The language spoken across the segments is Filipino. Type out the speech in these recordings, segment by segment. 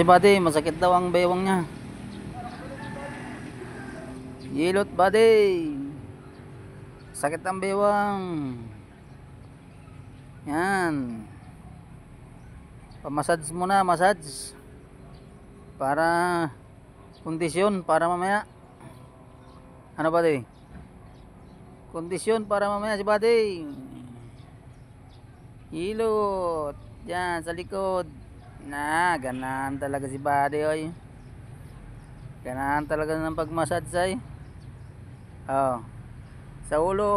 si buddy, masakit daw ang bewang niya. Yilot buddy, sakit ang bewang. Yan, pamassage muna, massage para kondisyon para mamaya. Ano buddy? Kondisyon para mamaya si buddy. Hilot yan sa likod. Na, ganahan talaga si buddy oy. Ganahan talaga ng pagmassage ay. Oh. Sa ulo.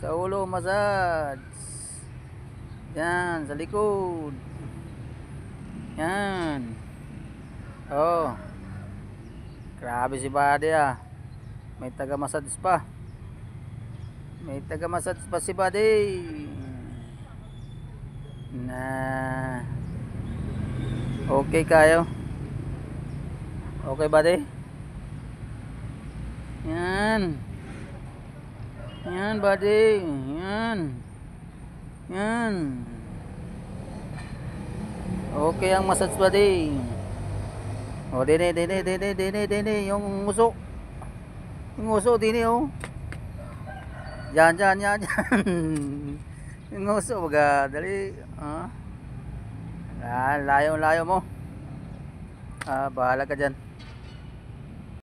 Sa ulo massage. Yan sa likod. Yan. Oh. Grabe si buddy ah. May taga-massage pa. May taga-massage pa si buddy. Na. Okay kayo. Okay buddy. Yan. Yan buddy. Yan. Yan. Okay ang massage buddy. O dini yung uso. Yung uso dini oh. Yan. Yung uso baga dali. Layo mo. Bahala ka dyan.